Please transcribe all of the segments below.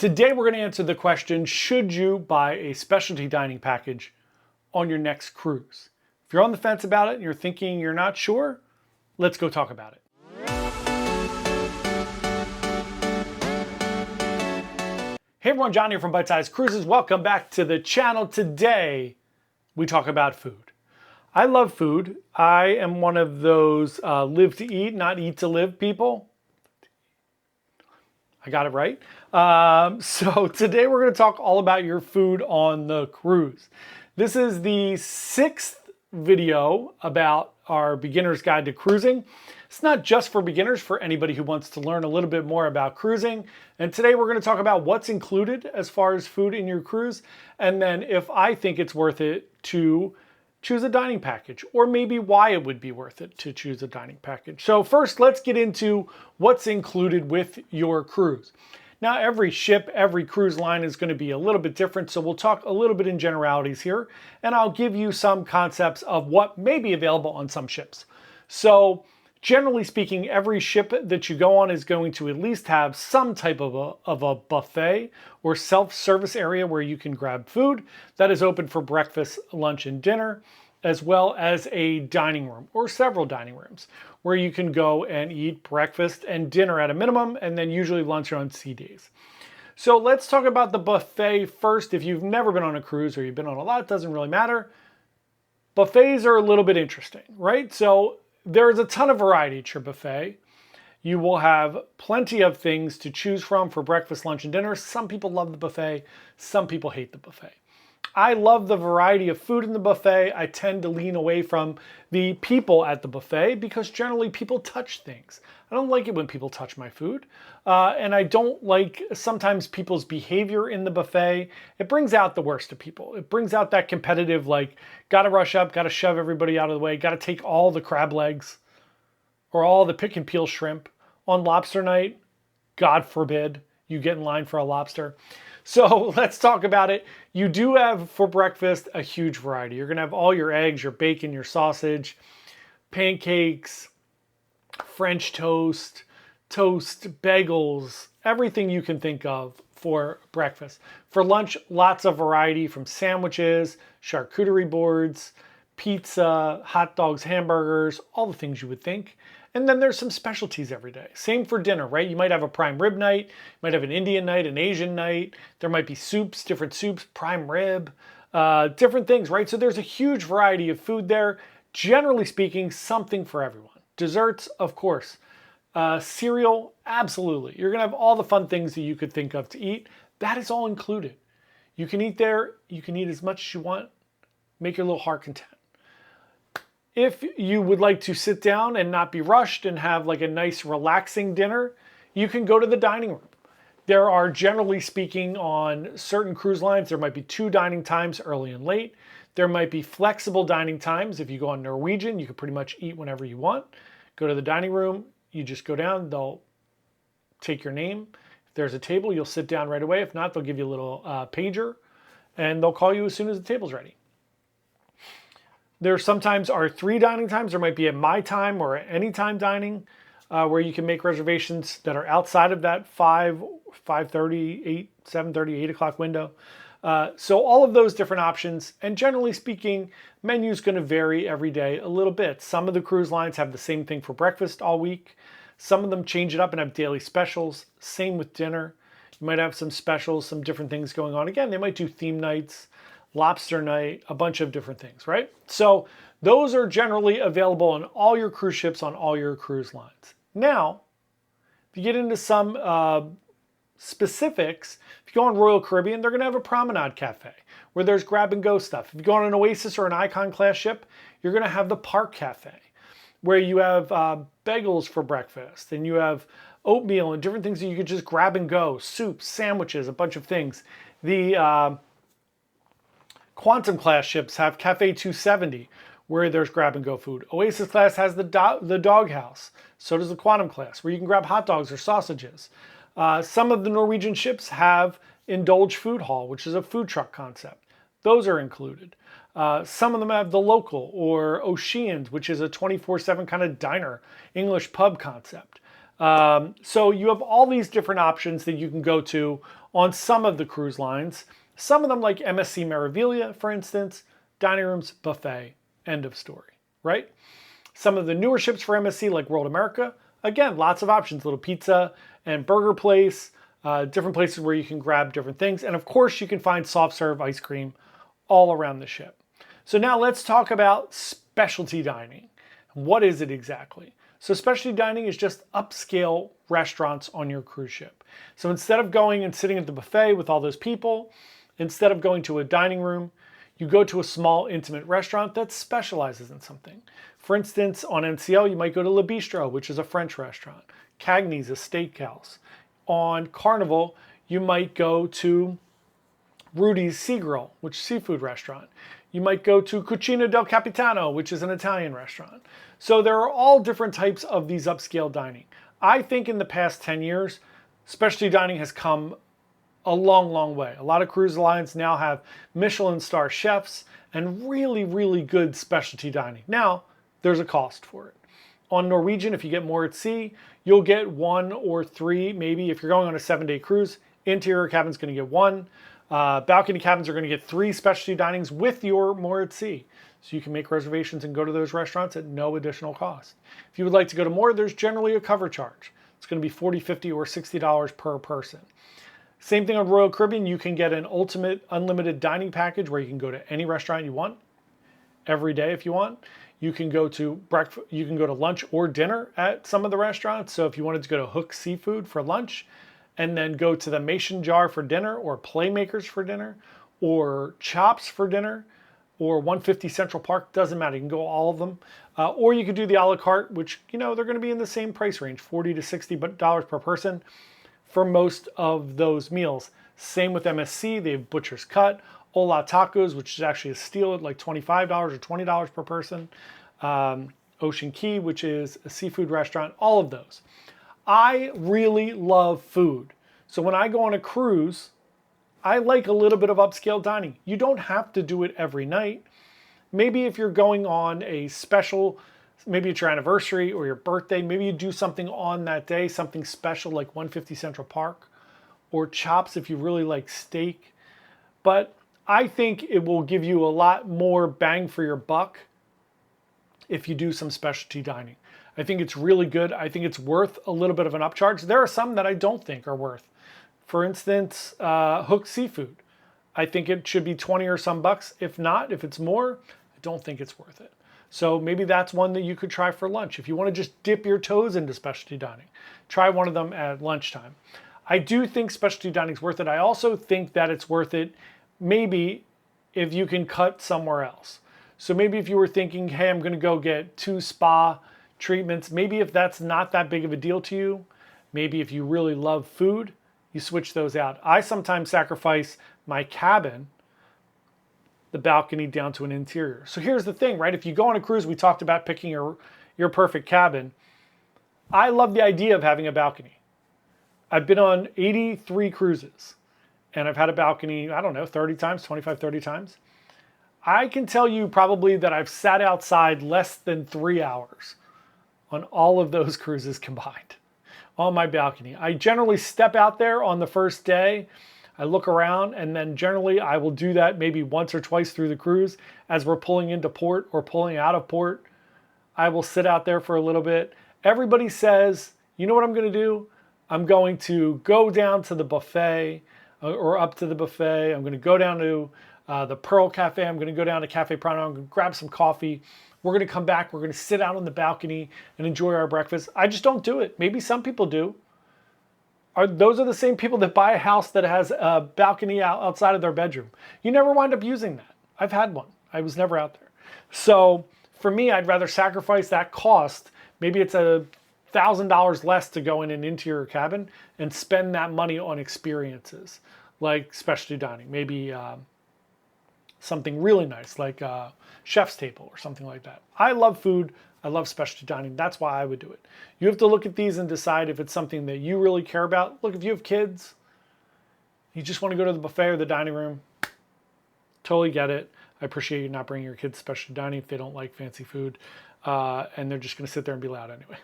Today we're going to answer the question, should you buy a specialty dining package on your next cruise? If you're on the fence about it and you're thinking you're not sure, let's go talk about it. Hey everyone, John here from Byte Size Cruises. Welcome back to the channel. Today we talk about food. I love food. I am one of those live to eat, not eat to live people. I got it right. So today we're going to talk all about your food on the cruise. This is the 6th video about our beginner's guide to cruising. It's not just for beginners, for anybody who wants to learn a little bit more about cruising. And today we're going to talk about what's included as far as food in your cruise, and then if I think it's worth it to choose a dining package, or maybe why it would be worth it to choose a dining package. So first, let's get into what's included with your cruise. Now, every ship, every cruise line is going to be a little bit different, so we'll talk a little bit in generalities here, and I'll give you some concepts of what may be available on some ships. So generally speaking, every ship that you go on is going to at least have some type of a buffet or self-service area where you can grab food that is open for breakfast, lunch, and dinner, as well as a dining room or several dining rooms where you can go and eat breakfast and dinner at a minimum, and then usually lunch on sea days. So let's talk about the buffet first. If you've never been on a cruise or you've been on a lot, it doesn't really matter. Buffets are a little bit interesting, right? So there's a ton of variety at your buffet. You will have plenty of things to choose from for breakfast, lunch, and dinner. Some people love the buffet. Some people hate the buffet. I love the variety of food in the buffet. I tend to lean away from the people at the buffet because generally people touch things. I don't like it when people touch my food. And I don't like sometimes people's behavior in the buffet. It brings out the worst of people. It brings out that competitive, like, gotta rush up, gotta shove everybody out of the way, gotta take all the crab legs or all the pick and peel shrimp. On lobster night, God forbid you get in line for a lobster. So let's talk about it. You do have for breakfast a huge variety. You're gonna have all your eggs, your bacon, your sausage, pancakes, French toast, bagels, everything you can think of for breakfast. For lunch, lots of variety from sandwiches, charcuterie boards, pizza, hot dogs, hamburgers, all the things you would think. And then there's some specialties every day. Same for dinner, right? You might have a prime rib night, you might have an Indian night, an Asian night. There might be soups, different soups, prime rib, different things, right? So there's a huge variety of food there. Generally speaking, something for everyone. Desserts, of course. Cereal, absolutely. You're gonna have all the fun things that you could think of to eat. That is all included. You can eat there, you can eat as much as you want, make your little heart content. If you would like to sit down and not be rushed and have like a nice relaxing dinner, you can go to the dining room. There are, generally speaking, on certain cruise lines, there might be 2 dining times, early and late. There might be flexible dining times. If you go on Norwegian, you can pretty much eat whenever you want. Go to the dining room, you just go down, they'll take your name. If there's a table, you'll sit down right away. If not, they'll give you a little pager and they'll call you as soon as the table's ready. There sometimes are 3 dining times. There might be a my time or anytime dining where you can make reservations that are outside of that 5:30, 8, 7:30, 8 o'clock window. So all of those different options, and generally speaking, menu is going to vary every day a little bit. Some of the cruise lines have the same thing for breakfast all week. Some of them change it up and have daily specials. Same with dinner. You might have some specials, some different things going on. Again, they might do theme nights, lobster night, a bunch of different things, right? So those are generally available on all your cruise ships, on all your cruise lines. Now, if you get into some specifics, if you go on Royal Caribbean, they're gonna have a promenade cafe where there's grab and go stuff. If you go on an Oasis or an Icon class ship, you're gonna have the park cafe where you have bagels for breakfast and you have oatmeal and different things that you could just grab and go, soups, sandwiches, a bunch of things. The Quantum class ships have Cafe 270, where there's grab and go food. Oasis class has the doghouse. So does the Quantum class, where you can grab hot dogs or sausages. Some of the Norwegian ships have Indulge Food Hall, which is a food truck concept. Those are included. Some of them have the Local or Oceans, which is a 24/7 kind of diner, English pub concept. So you have all these different options that you can go to on some of the cruise lines. Some of them, like MSC Meraviglia, for instance, dining rooms, buffet, end of story, right? Some of the newer ships for MSC, like World America, again, lots of options, little pizza and burger place, different places where you can grab different things. And of course, you can find soft serve ice cream all around the ship. So now let's talk about specialty dining. What is it exactly? So specialty dining is just upscale restaurants on your cruise ship. So instead of going and sitting at the buffet with all those people, instead of going to a dining room, you go to a small, intimate restaurant that specializes in something. For instance, on NCL, you might go to Le Bistro, which is a French restaurant. Cagney's, a steakhouse. On Carnival, you might go to Rudy's Sea Grill, which is a seafood restaurant. You might go to Cucina del Capitano, which is an Italian restaurant. So there are all different types of these upscale dining. I think in the past 10 years, specialty dining has come a long, long way. A lot of cruise lines now have Michelin star chefs and really, really good specialty dining. Now, there's a cost for it. On Norwegian, if you get more at sea, you'll get 1 or 3, maybe. If you're going on a 7-day cruise, interior cabin's going to get 1. Balcony cabins are going to get 3 specialty dinings with your more at sea. So you can make reservations and go to those restaurants at no additional cost. If you would like to go to more, there's generally a cover charge. It's going to be $40, $50, or $60 per person. Same thing on Royal Caribbean. You can get an ultimate unlimited dining package where you can go to any restaurant you want every day if you want. You can go to breakfast, you can go to lunch or dinner at some of the restaurants. So if you wanted to go to Hook Seafood for lunch and then go to the Mason Jar for dinner, or Playmakers for dinner, or Chops for dinner, or 150 Central Park, doesn't matter, you can go all of them. Or you could do the a la carte, which, you know, they're going to be in the same price range, $40 to $60 per person for most of those meals. Same with MSC, they have Butcher's Cut, Hola Tacos, which is actually a steal at like $25 or $20 per person. Ocean Key, which is a seafood restaurant, all of those. I really love food. So when I go on a cruise, I like a little bit of upscale dining. You don't have to do it every night. Maybe if you're going on a special, maybe it's your anniversary or your birthday, maybe you do something on that day, something special like 150 Central Park, or Chops if you really like steak. But I think it will give you a lot more bang for your buck if you do some specialty dining. I think it's really good. I think it's worth a little bit of an upcharge. There are some that I don't think are worth. For instance, Hook Seafood. I think it should be 20 or some bucks. If not, if it's more, I don't think it's worth it. So maybe that's one that you could try for lunch. If you want to just dip your toes into specialty dining, try one of them at lunchtime. I do think specialty dining is worth it. I also think that it's worth it maybe if you can cut somewhere else. So maybe if you were thinking, hey, I'm going to go get 2 spa treatments, maybe if that's not that big of a deal to you, maybe if you really love food, you switch those out. I sometimes sacrifice my cabin, the balcony, down to an interior. So here's the thing, right? If you go on a cruise, we talked about picking your perfect cabin. I love the idea of having a balcony. I've been on 83 cruises and I've had a balcony, I don't know, 30 times, 25, 30 times. I can tell you probably that I've sat outside less than 3 hours on all of those cruises combined on my balcony. I generally step out there on the first day, I look around, and then generally I will do that maybe once or twice through the cruise as we're pulling into port or pulling out of port. I will sit out there for a little bit. Everybody says, you know what I'm going to do? I'm going to go down to the buffet or up to the buffet. I'm going to go down to the Pearl Cafe. I'm going to go down to Cafe Prano. I'm going to grab some coffee. We're going to come back. We're going to sit out on the balcony and enjoy our breakfast. I just don't do it. Maybe some people do. Those are the same people that buy a house that has a balcony outside of their bedroom. You never wind up using that. I've had one. I was never out there. So for me, I'd rather sacrifice that cost. Maybe it's $1,000 less to go in an interior cabin and spend that money on experiences like specialty dining. Maybe something really nice like chef's table or something like that. I love food. I love specialty dining. That's why I would do it. You have to look at these and decide if it's something that you really care about. Look, if you have kids, you just want to go to the buffet or the dining room, totally get it. I appreciate you not bringing your kids to specialty dining if they don't like fancy food and they're just going to sit there and be loud anyway.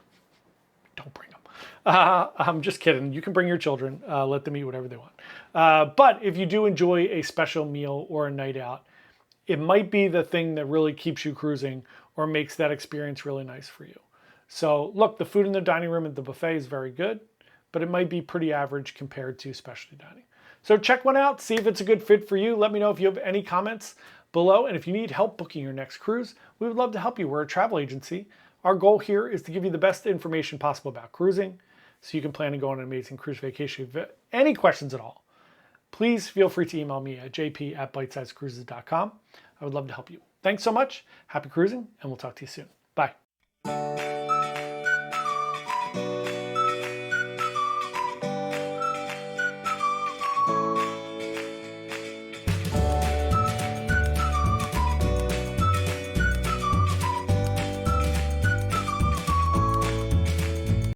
Don't bring them. I'm just kidding. You can bring your children. Let them eat whatever they want. But if you do enjoy a special meal or a night out, it might be the thing that really keeps you cruising or makes that experience really nice for you. So look, the food in the dining room at the buffet is very good, but it might be pretty average compared to specialty dining. So check one out, see if it's a good fit for you. Let me know if you have any comments below. And if you need help booking your next cruise, we would love to help you. We're a travel agency. Our goal here is to give you the best information possible about cruising so you can plan to go on an amazing cruise vacation. If you have any questions at all, please feel free to email me at jp@bytesizecruises.com. I would love to help you. Thanks so much. Happy cruising, and we'll talk to you soon. Bye.